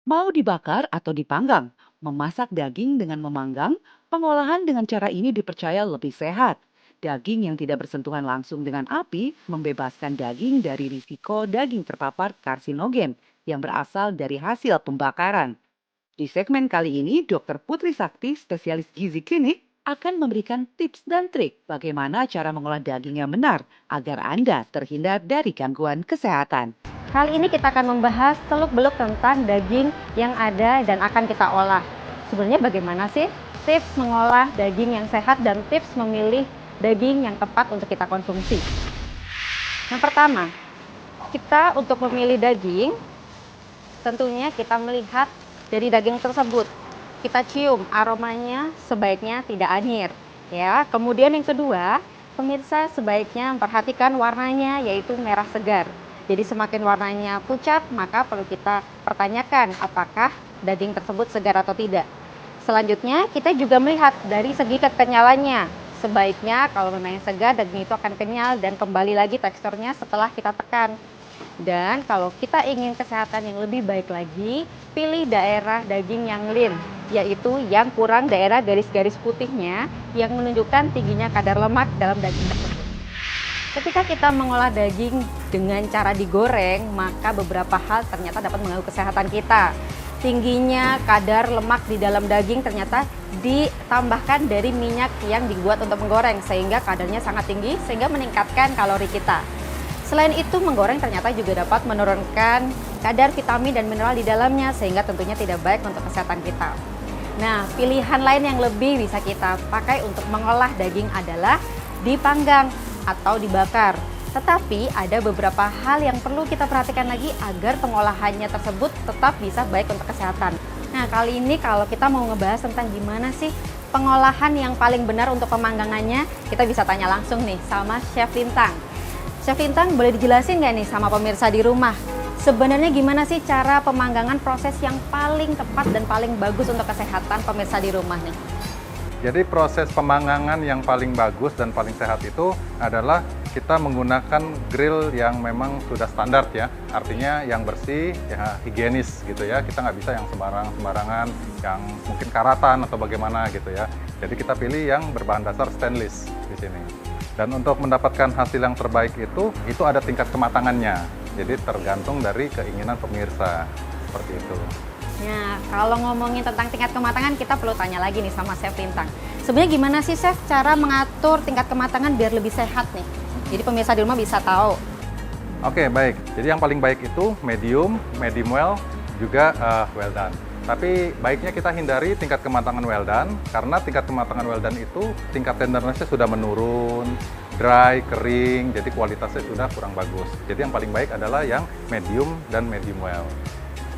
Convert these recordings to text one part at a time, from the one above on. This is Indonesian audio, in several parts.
Mau dibakar atau dipanggang, memasak daging dengan memanggang, pengolahan dengan cara ini dipercaya lebih sehat. Daging yang tidak bersentuhan langsung dengan api membebaskan daging dari risiko daging terpapar karsinogen yang berasal dari hasil pembakaran. Di segmen kali ini, Dr. Putri Sakti, spesialis gizi klinik, akan memberikan tips dan trik bagaimana cara mengolah daging yang benar agar Anda terhindar dari gangguan kesehatan. Kali ini kita akan membahas seluk-beluk tentang daging yang ada dan akan kita olah. Sebenarnya bagaimana sih tips mengolah daging yang sehat dan tips memilih daging yang tepat untuk kita konsumsi? Yang pertama, kita untuk memilih daging, tentunya kita melihat dari daging tersebut. Kita cium aromanya sebaiknya tidak anyir, ya. Kemudian yang kedua, pemirsa sebaiknya memperhatikan warnanya yaitu merah segar. Jadi semakin warnanya pucat, maka perlu kita pertanyakan apakah daging tersebut segar atau tidak. Selanjutnya, kita juga melihat dari segi kekenyalannya. Sebaiknya kalau memang yang segar, daging itu akan kenyal dan kembali lagi teksturnya setelah kita tekan. Dan kalau kita ingin kesehatan yang lebih baik lagi, pilih daerah daging yang lean, yaitu yang kurang daerah garis-garis putihnya yang menunjukkan tingginya kadar lemak dalam daging tersebut. Ketika kita mengolah daging dengan cara digoreng, maka beberapa hal ternyata dapat mengganggu kesehatan kita. Tingginya kadar lemak di dalam daging ternyata ditambahkan dari minyak yang dibuat untuk menggoreng, sehingga kadarnya sangat tinggi, sehingga meningkatkan kalori kita. Selain itu, menggoreng ternyata juga dapat menurunkan kadar vitamin dan mineral di dalamnya, sehingga tentunya tidak baik untuk kesehatan kita. Nah, pilihan lain yang lebih bisa kita pakai untuk mengolah daging adalah dipanggang atau dibakar. Tetapi ada beberapa hal yang perlu kita perhatikan lagi agar pengolahannya tersebut tetap bisa baik untuk kesehatan. Nah, kali ini kalau kita mau ngebahas tentang gimana sih pengolahan yang paling benar untuk pemanggangannya, kita bisa tanya langsung nih sama Chef Lintang. Chef Lintang, boleh dijelasin nggak nih sama pemirsa di rumah, sebenarnya gimana sih cara pemanggangan, proses yang paling tepat dan paling bagus untuk kesehatan pemirsa di rumah nih? Jadi proses pemanggangan yang paling bagus dan paling sehat itu adalah kita menggunakan grill yang memang sudah standar ya. Artinya yang bersih, ya higienis gitu ya. Kita nggak bisa yang sembarangan, yang mungkin karatan atau bagaimana gitu ya. Jadi kita pilih yang berbahan dasar stainless di sini. Dan untuk mendapatkan hasil yang terbaik itu ada tingkat kematangannya. Jadi tergantung dari keinginan pemirsa, seperti itu. Nah, kalau ngomongin tentang tingkat kematangan, kita perlu tanya lagi nih sama Chef Lintang. Sebenarnya gimana sih Chef cara mengatur tingkat kematangan biar lebih sehat nih? Jadi pemirsa di rumah bisa tahu. Oke, baik. Jadi yang paling baik itu medium, medium well, juga well done. Tapi baiknya kita hindari tingkat kematangan well done, karena tingkat kematangan well done itu tingkat tendernessnya sudah menurun, dry, kering, jadi kualitasnya sudah kurang bagus. Jadi yang paling baik adalah yang medium dan medium well.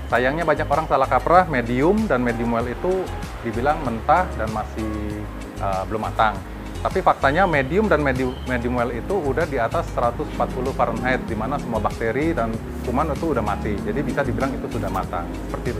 Sayangnya banyak orang salah kaprah, medium dan medium well itu dibilang mentah dan masih belum matang. Tapi faktanya medium dan medium well itu udah di atas 140 Fahrenheit, di mana semua bakteri dan kuman itu udah mati. Jadi bisa dibilang itu sudah matang, seperti itu.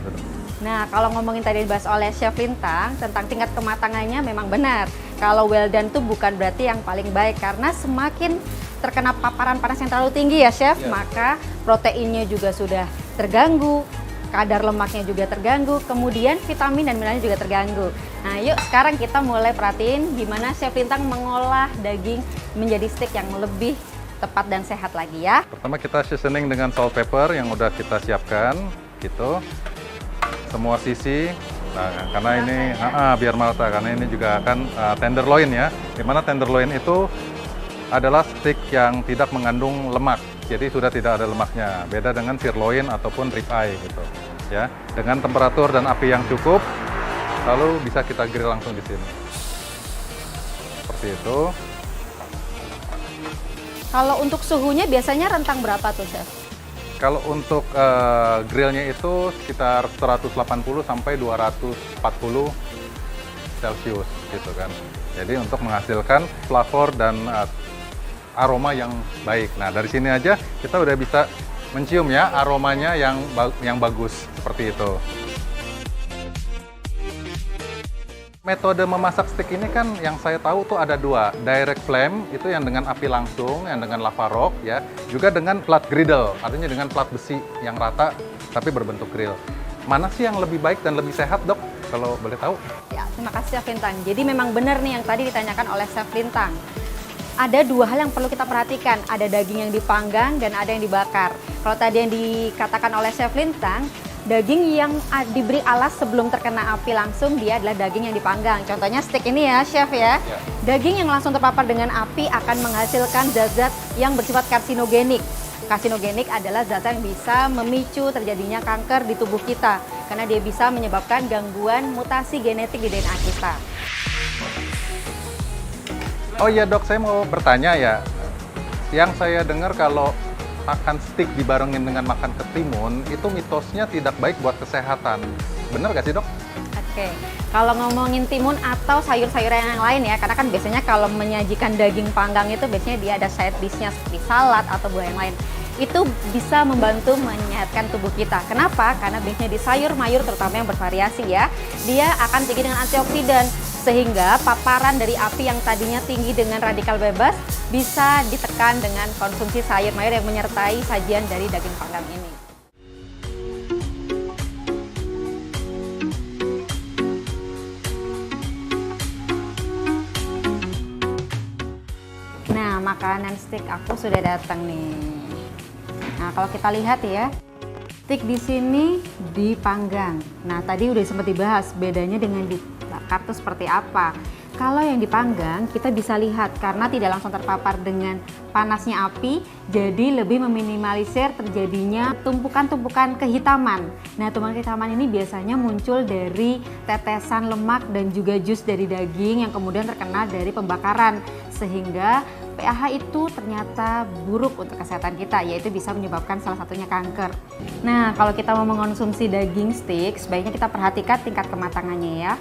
Nah, kalau ngomongin tadi dibahas oleh Chef Lintang tentang tingkat kematangannya memang benar. Kalau well done itu bukan berarti yang paling baik, karena semakin terkena paparan panas yang terlalu tinggi ya Chef, maka proteinnya juga sudah terganggu, kadar lemaknya juga terganggu, kemudian vitamin dan mineralnya juga terganggu. Nah, yuk sekarang kita mulai perhatiin gimana Chef Lintang mengolah daging menjadi steak yang lebih tepat dan sehat lagi ya. Pertama kita seasoning dengan salt pepper yang udah kita siapkan, gitu. Semua sisi, nah, karena ini biar merata, karena ini juga akan tenderloin ya. Dimana tenderloin itu adalah steak yang tidak mengandung lemak. Jadi sudah tidak ada lemaknya, beda dengan sirloin ataupun ribeye gitu ya. Dengan temperatur dan api yang cukup, lalu bisa kita grill langsung di sini. Seperti itu. Kalau untuk suhunya biasanya rentang berapa tuh Chef? Kalau untuk grillnya itu sekitar 180 sampai 240 Celcius gitu kan. Jadi untuk menghasilkan flavor dan aroma yang baik. Nah, dari sini aja kita udah bisa mencium ya aromanya yang bagus seperti itu. Metode memasak steak ini kan yang saya tahu tuh ada dua, direct flame itu yang dengan api langsung, yang dengan lava rock ya, juga dengan flat griddle, artinya dengan plat besi yang rata tapi berbentuk grill. mana sih yang lebih baik dan lebih sehat, Dok? Kalau boleh tahu? Ya, terima kasih Chef Lintang. Jadi memang benar nih yang tadi ditanyakan oleh Chef Lintang. Ada dua hal yang perlu kita perhatikan, ada daging yang dipanggang dan ada yang dibakar. Kalau tadi yang dikatakan oleh Chef Lintang, daging yang diberi alas sebelum terkena api langsung, dia adalah daging yang dipanggang. Contohnya steak ini ya, Chef ya. Daging yang langsung terpapar dengan api akan menghasilkan zat-zat yang bersifat karsinogenik. Karsinogenik adalah zat yang bisa memicu terjadinya kanker di tubuh kita karena dia bisa menyebabkan gangguan mutasi genetik di DNA kita. Oh iya, Dok, saya mau bertanya ya. Yang saya dengar kalau makan steak dibarengin dengan makan ketimun, itu mitosnya tidak baik buat kesehatan. Benar nggak sih, Dok? Oke, kalau ngomongin timun atau sayur-sayuran yang lain ya, karena kan biasanya kalau menyajikan daging panggang itu biasanya dia ada side dish-nya seperti salad atau buah yang lain. Itu bisa membantu menyehatkan tubuh kita. Kenapa? Karena biasanya di sayur-mayur terutama yang bervariasi ya, dia akan tinggi dengan antioksidan. Sehingga paparan dari api yang tadinya tinggi dengan radikal bebas bisa ditekan dengan konsumsi sayur-mayur yang menyertai sajian dari daging panggang ini. Nah, makanan steak aku sudah datang nih. Nah, kalau kita lihat ya, steak di sini dipanggang. Nah, tadi udah sempat dibahas bedanya dengan dibakar itu seperti apa. Kalau yang dipanggang kita bisa lihat karena tidak langsung terpapar dengan panasnya api, jadi lebih meminimalisir terjadinya tumpukan-tumpukan kehitaman. Nah, tumpukan kehitaman ini biasanya muncul dari tetesan lemak dan juga jus dari daging yang kemudian terkena dari pembakaran, sehingga pH itu ternyata buruk untuk kesehatan kita, yaitu bisa menyebabkan salah satunya kanker. Nah, kalau kita mau mengonsumsi daging steak, sebaiknya kita perhatikan tingkat kematangannya ya.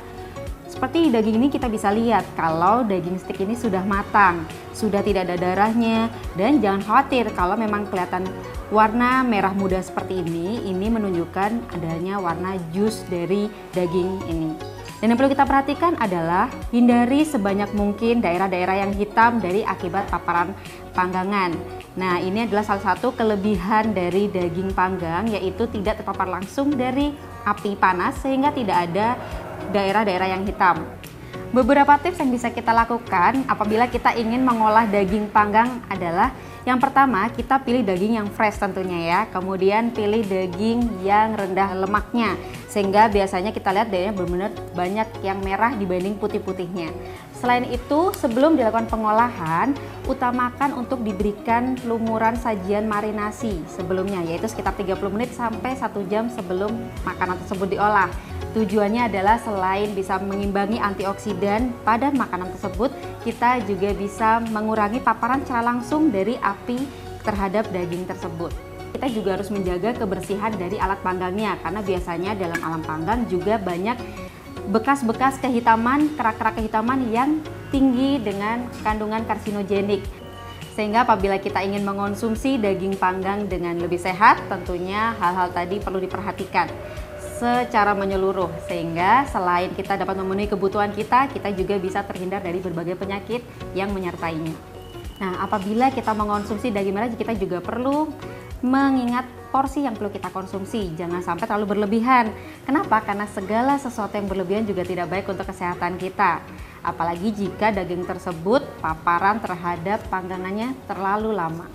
Seperti daging ini kita bisa lihat kalau daging steak ini sudah matang, sudah tidak ada darahnya, dan jangan khawatir kalau memang kelihatan warna merah muda seperti ini menunjukkan adanya warna jus dari daging ini. Dan yang perlu kita perhatikan adalah hindari sebanyak mungkin daerah-daerah yang hitam dari akibat paparan panggangan. Nah, ini adalah salah satu kelebihan dari daging panggang, yaitu tidak terpapar langsung dari api panas sehingga tidak ada daerah-daerah yang hitam. Beberapa tips yang bisa kita lakukan apabila kita ingin mengolah daging panggang adalah yang pertama, kita pilih daging yang fresh tentunya ya. Kemudian pilih daging yang rendah lemaknya, sehingga biasanya kita lihat dagingnya benar-benar banyak yang merah dibanding putih-putihnya. Selain itu, sebelum dilakukan pengolahan, utamakan untuk diberikan lumuran sajian marinasi sebelumnya, yaitu sekitar 30 menit sampai 1 jam sebelum makanan tersebut diolah. Tujuannya adalah selain bisa mengimbangi antioksidan pada makanan tersebut, kita juga bisa mengurangi paparan secara langsung dari api terhadap daging tersebut. Kita juga harus menjaga kebersihan dari alat panggangnya, karena biasanya dalam alat panggang juga banyak bekas-bekas kehitaman, kerak-kerak kehitaman yang tinggi dengan kandungan karsinogenik. Sehingga apabila kita ingin mengonsumsi daging panggang dengan lebih sehat, tentunya hal-hal tadi perlu diperhatikan secara menyeluruh, sehingga selain kita dapat memenuhi kebutuhan kita juga bisa terhindar dari berbagai penyakit yang menyertainya. Nah, apabila kita mengonsumsi daging merah, kita juga perlu mengingat porsi yang perlu kita konsumsi, jangan sampai terlalu berlebihan. Kenapa? Karena segala sesuatu yang berlebihan juga tidak baik untuk kesehatan kita. Apalagi jika daging tersebut paparan terhadap panggangannya terlalu lama.